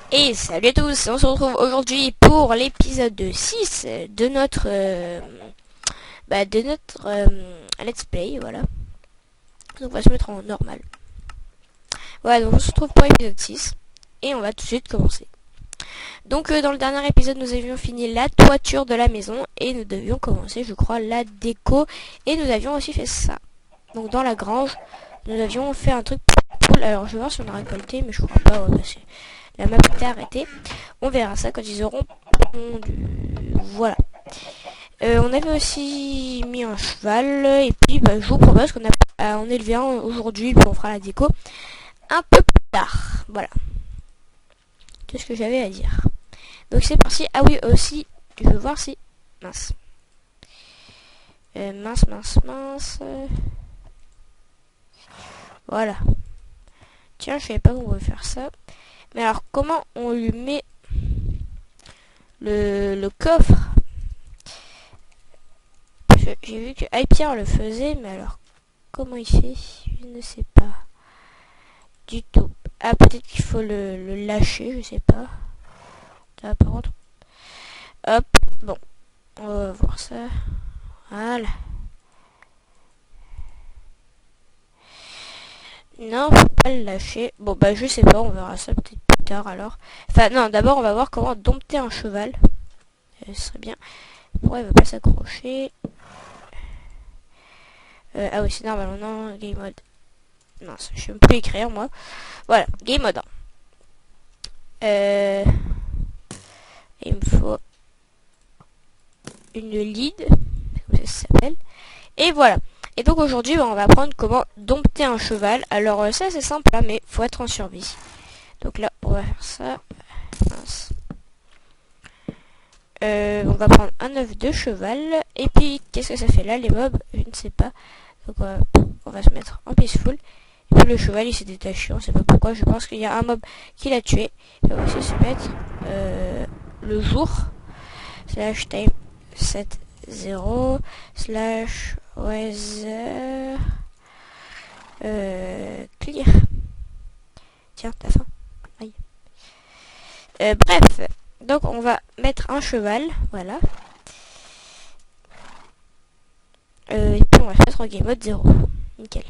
Et salut à tous, on se retrouve aujourd'hui pour l'épisode 6 de notre let's play, voilà. Donc on va se mettre en normal. Voilà, donc on se retrouve pour l'épisode 6 et on va tout de suite commencer. Donc dans le dernier épisode, nous avions fini la toiture de la maison et nous devions commencer, je crois, la déco, et nous avions aussi fait ça. Donc dans la grange, nous avions fait un truc cool. Alors je vais voir si on a récolté, mais je crois pas, ouais, parce que la map était arrêtée. On verra ça quand ils auront pondu. Voilà. On avait aussi mis un cheval. Et puis je vous propose qu'on a en élevé un aujourd'hui. Puis on fera la déco un peu plus tard. Voilà. Qu'est-ce que j'avais à dire. Donc c'est parti. Ah oui, aussi, je veux voir si... Mince. Mince. Voilà. Tiens, je savais pas qu'on pouvait faire ça. Mais alors, comment on lui met le coffre? J'ai vu que Hypierre le faisait, mais alors, comment il fait? Je ne sais pas. Du tout. Ah, peut-être qu'il faut le lâcher, je sais pas. Ah, par contre. Hop, bon. On va voir ça. Voilà. Non, faut pas le lâcher. Bon, bah, je sais pas, on verra ça peut-être plus tard alors. Enfin, non, d'abord, on va voir comment dompter un cheval. Ce serait bien. Pourquoi il veut pas s'accrocher? Ah oui, c'est normal, non, game mode. Non, je sais même plus écrire, moi. Voilà, game mode 1. Il me faut une lead, comme ça s'appelle. Et voilà. Et donc aujourd'hui, on va apprendre comment dompter un cheval. Alors ça, c'est simple, hein, mais faut être en survie. Donc là, on va faire ça. Mince. On va prendre un œuf de cheval. Et puis, qu'est-ce que ça fait là, les mobs? Je ne sais pas. Donc on va se mettre en peaceful. Et puis le cheval, il s'est détaché. On ne sait pas pourquoi. Je pense qu'il y a un mob qui l'a tué. On va aussi se mettre le jour. Slash time 7-0. Slash weather. Clear. Tiens, t'as faim. Aïe. Bref. Donc on va mettre un cheval. Voilà. Et puis on va se mettre en game mode 0. Nickel.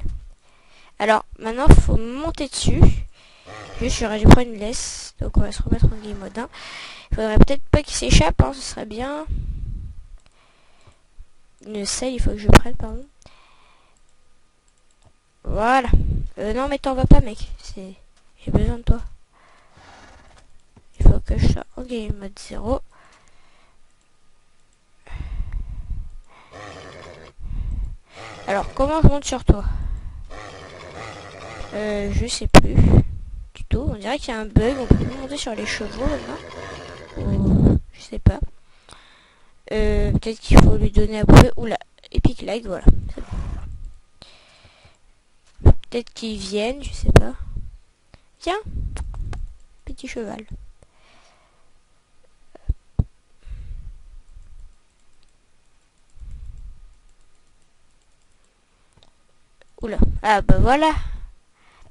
Alors maintenant il faut monter dessus. Juste j'aurais dû prendre une laisse. Donc on va se remettre en game mode 1. Il faudrait peut-être pas qu'il s'échappe, hein, ce serait bien. Une selle, il faut que je prenne, pardon. Voilà. Non mais t'en vas pas, mec. J'ai besoin de toi. Il faut que je sois en game mode 0. Alors comment je monte sur toi? Je sais plus du tout. On dirait qu'il y a un bug. On peut plus monter sur les chevaux maintenant. Je sais pas. Peut-être qu'il faut lui donner à bouffer. Oula, Epic Lag, voilà. Peut-être qu'ils viennent, je sais pas. Tiens, petit cheval. Oula, ah bah voilà.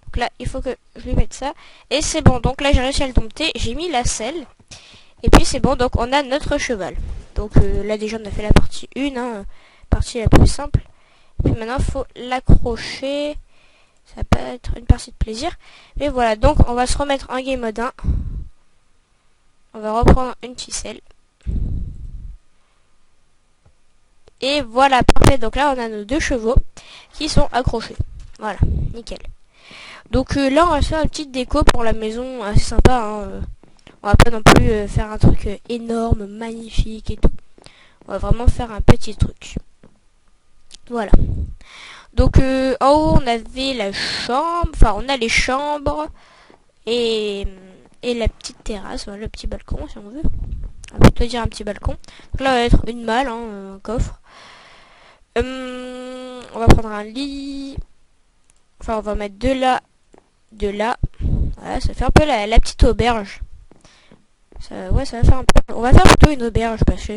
Donc là, il faut que je lui mette ça. Et c'est bon, donc là j'ai réussi à le dompter. J'ai mis la selle. Et puis c'est bon, donc on a notre cheval. Donc là déjà on a fait la partie 1, hein, partie la plus simple. Et puis maintenant il faut l'accrocher. Ça va pas être une partie de plaisir. Mais voilà, donc on va se remettre en game mode 1. On va reprendre une ficelle. Et voilà, parfait. Donc là on a nos deux chevaux qui sont accrochés. Voilà, nickel. Donc là on va faire une petite déco pour la maison assez sympa, hein. On va pas non plus faire un truc énorme, magnifique et tout. On va vraiment faire un petit truc. Voilà. Donc en haut on avait la chambre, enfin on a les chambres et la petite terrasse, voilà, le petit balcon si on veut. On va plutôt dire un petit balcon. Donc là on va être une malle, hein, un coffre. On va prendre un lit. Enfin on va mettre de là. Voilà, ça fait un peu la petite auberge. Ouais, ça va faire un peu... On va faire plutôt une auberge parce que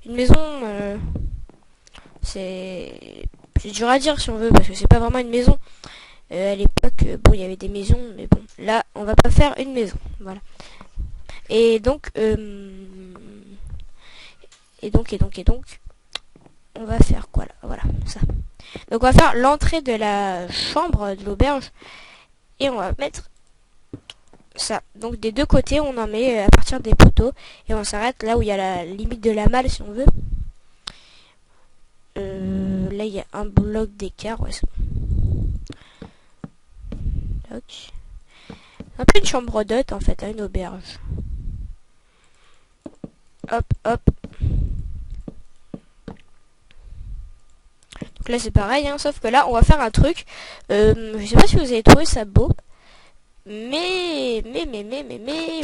une maison, c'est dur à dire si on veut parce que c'est pas vraiment une maison. À l'époque, bon, il y avait des maisons, mais bon, là, on va pas faire une maison. Voilà. Et donc, on va faire quoi là? Voilà, ça. Donc on va faire l'entrée de la chambre de l'auberge et on va mettre ça. Donc des deux côtés, on en met à partir des poteaux et on s'arrête là où il y a la limite de la malle si on veut. Là il y a un bloc d'écart, ouais, c'est bon. Ok. Un peu une chambre d'hôte en fait, hein, une auberge. Hop, hop. Donc là c'est pareil, hein, sauf que là on va faire un truc. Je sais pas si vous avez trouvé ça beau. Mais,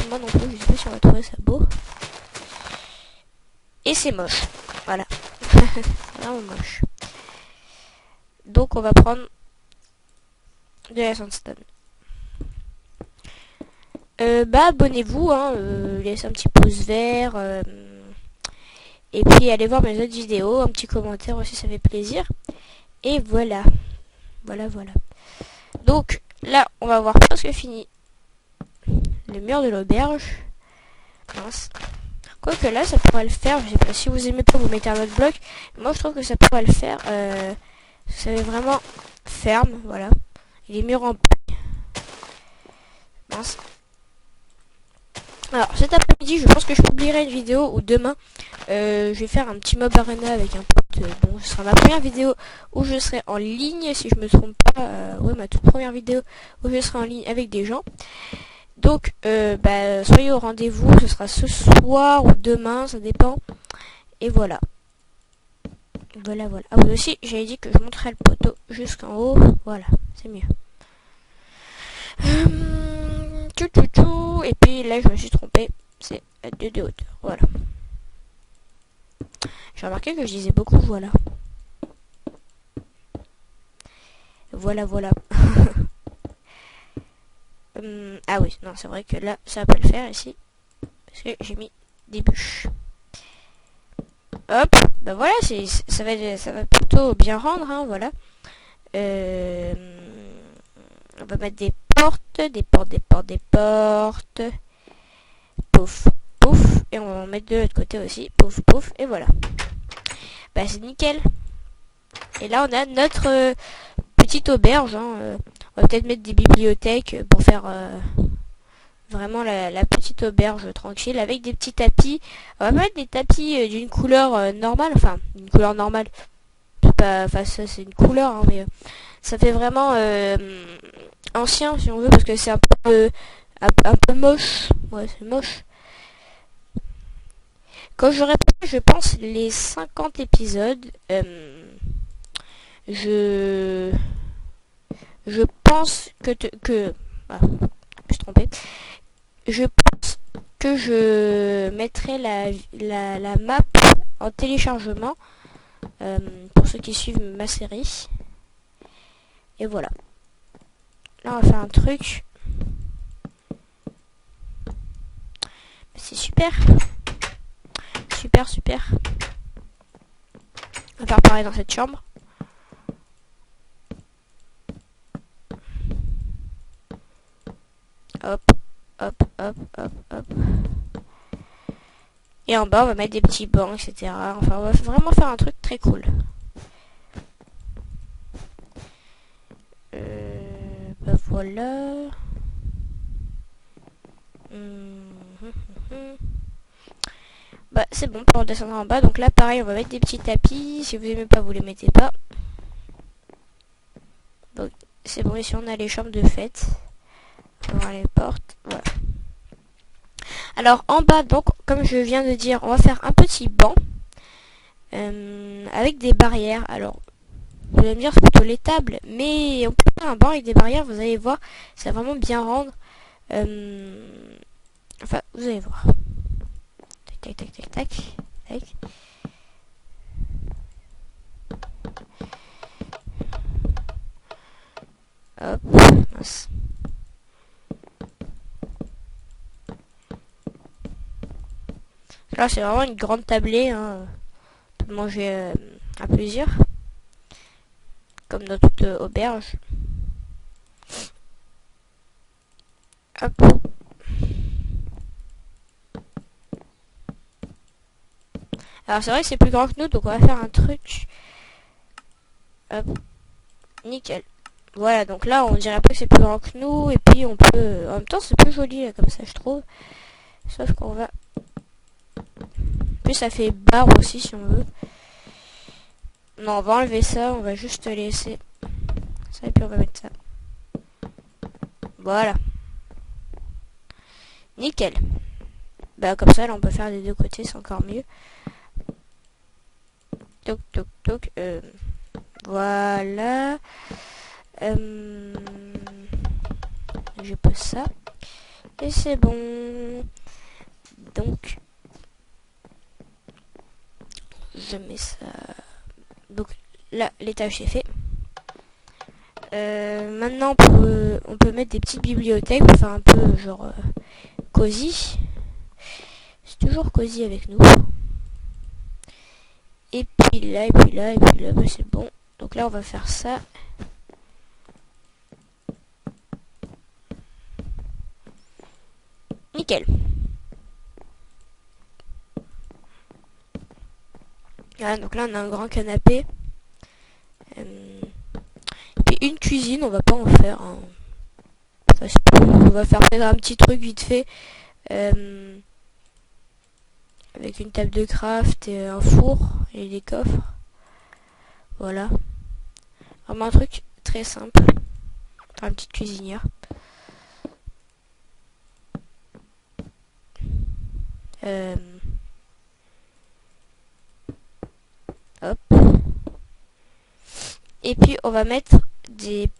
moi non plus, je sais pas si on va trouver ça beau. Et c'est moche. Voilà. C'est vraiment moche. Donc on va prendre de la sandstone. Abonnez-vous, hein, laissez un petit pouce vert. Et puis allez voir mes autres vidéos, un petit commentaire aussi, ça fait plaisir. Et voilà. Voilà. Donc là, on va voir presque fini le mur de l'auberge. Mince. Quoique là, ça pourrait le faire. Je sais pas si vous aimez pas, vous mettez un autre bloc. Moi, je trouve que ça pourrait le faire. Ça est vraiment ferme, voilà. Et les murs en paille. Mince. Alors, cet après-midi, je pense que je publierai une vidéo ou demain. Je vais faire un petit mob arena avec un pote. Bon, ce sera ma première vidéo où je serai en ligne, si je me trompe pas. Ouais, ma toute première vidéo où je serai en ligne avec des gens. Donc, soyez au rendez-vous. Ce sera ce soir ou demain, ça dépend. Et voilà. Voilà. Ah oui, aussi, j'avais dit que je monterais le poteau jusqu'en haut. Voilà, c'est mieux. Et puis là, je me suis trompé. C'est à 2 de hauteur. Voilà. J'ai remarqué que je disais beaucoup voilà. Voilà. Ah oui, non, c'est vrai que là, ça va pas le faire ici. Parce que j'ai mis des bûches. Hop, bah voilà, ça va plutôt bien rendre, hein, voilà. On va mettre des portes. Pouf. Et on va en mettre de l'autre côté aussi. Pouf. Et voilà. Bah c'est nickel. Et là on a notre petite auberge. Hein. On va peut-être mettre des bibliothèques pour faire vraiment la petite auberge tranquille avec des petits tapis. On va mettre des tapis d'une couleur normale. Enfin, une couleur normale. Enfin, ça c'est une couleur, hein, mais ça fait vraiment ancien si on veut parce que c'est un peu moche. Ouais, c'est moche. Quand j'aurai fait, je pense, les 50 épisodes, je pense ah, je me suis trompée. Je pense que je mettrai la map en téléchargement pour ceux qui suivent ma série. Et voilà. Là, on va faire un truc. C'est super. Super. On va faire pareil dans cette chambre. Hop. Et en bas, on va mettre des petits bancs, etc. Enfin, on va vraiment faire un truc très cool. Voilà. C'est bon pour descendre en bas. Donc là, pareil, on va mettre des petits tapis. Si vous aimez pas, vous les mettez pas. Donc, c'est bon. Ici, on a les chambres de fête. On va voir les portes. Voilà. Alors, en bas, donc, comme je viens de dire, on va faire un petit banc. Avec des barrières. Alors, vous allez me dire, c'est plutôt les tables. Mais on peut faire un banc avec des barrières. Vous allez voir, ça va vraiment bien rendre. Enfin, vous allez voir. Tac. Hop, mince. Là, c'est vraiment une grande tablée. Hein. On peut manger à plusieurs. Comme dans toute auberge. Hop. Alors c'est vrai que c'est plus grand que nous, donc on va faire un truc. Hop, nickel. Voilà, donc là on dirait pas que c'est plus grand que nous, et puis on peut... En même temps c'est plus joli là, comme ça je trouve. Sauf qu'on va... Puis ça fait barre aussi si on veut. Non, on va enlever ça, on va juste laisser ça, et puis on va mettre ça. Voilà. Nickel. Bah comme ça là on peut faire des deux côtés, c'est encore mieux. Toc toc toc. Voilà. Je pose ça. Et c'est bon. Donc je mets ça. Donc là l'étage est fait. Maintenant on peut mettre des petites bibliothèques pour faire un peu genre cosy. C'est toujours cosy avec nous. Et puis là, et puis là, et puis là, bah c'est bon. Donc là on va faire ça. Nickel. Voilà, donc là on a un grand canapé. Puis une cuisine, on va pas en faire. Hein. Enfin, on va faire peut-être un petit truc vite fait. Avec une table de craft et un four et des coffres. Voilà. Vraiment un truc très simple. Enfin, une petite cuisinière. Hop. Et puis on va mettre des...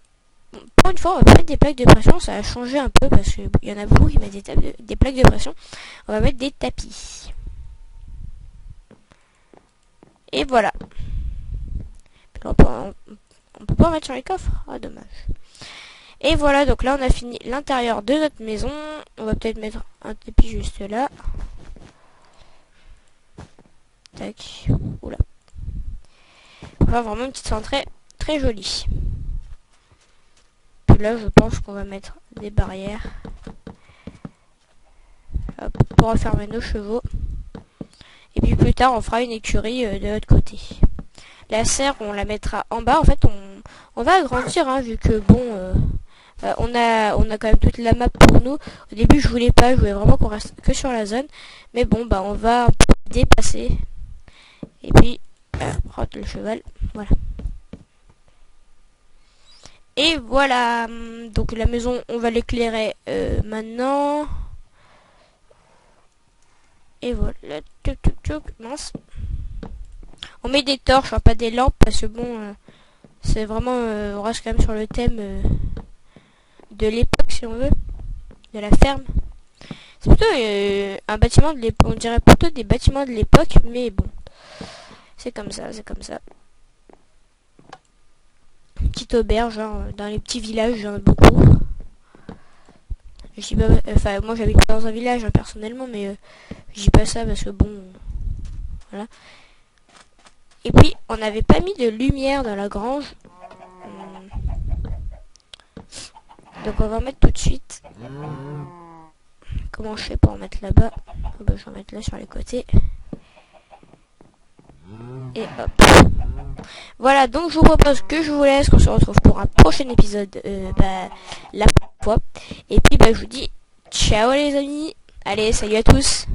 Pour une fois, on va pas mettre des plaques de pression, ça a changé un peu parce qu'il y en a beaucoup qui mettent des plaques de pression. On va mettre des tapis. Et voilà. On peut pas en mettre sur les coffres. Ah, dommage. Et voilà, donc là on a fini l'intérieur de notre maison. On va peut-être mettre un tapis juste là. Tac. Oula. Enfin, vraiment une petite entrée très jolie. Puis là, je pense qu'on va mettre des barrières. Hop, pour enfermer nos chevaux. Et puis plus tard, on fera une écurie de l'autre côté. La serre, on la mettra en bas. En fait, on va agrandir, hein, vu que bon, on a quand même toute la map pour nous. Au début, je voulais vraiment qu'on reste que sur la zone. Mais bon, bah, on va un peu dépasser. Et puis, prendre le cheval. Voilà. Et voilà. Donc la maison, on va l'éclairer maintenant. Et voilà. Mince. On met des torches, hein, pas des lampes, parce que bon, c'est vraiment, on reste quand même sur le thème de l'époque, si on veut, de la ferme. C'est plutôt un bâtiment de l'époque, on dirait plutôt des bâtiments de l'époque, mais bon, c'est comme ça, c'est comme ça. Une petite auberge, hein, dans les petits villages, j'en ai beaucoup. Je dis pas, enfin, moi j'habite pas dans un village, hein, personnellement, mais je dis pas ça parce que bon, voilà. Et puis, on n'avait pas mis de lumière dans la grange. Donc, on va en mettre tout de suite. Comment je fais pour en mettre là-bas? Je vais en mettre là sur les côtés. Et hop. Voilà, donc je vous propose que je vous laisse, qu'on se retrouve pour un prochain épisode la prochaine fois. Et puis, je vous dis ciao les amis. Allez, salut à tous.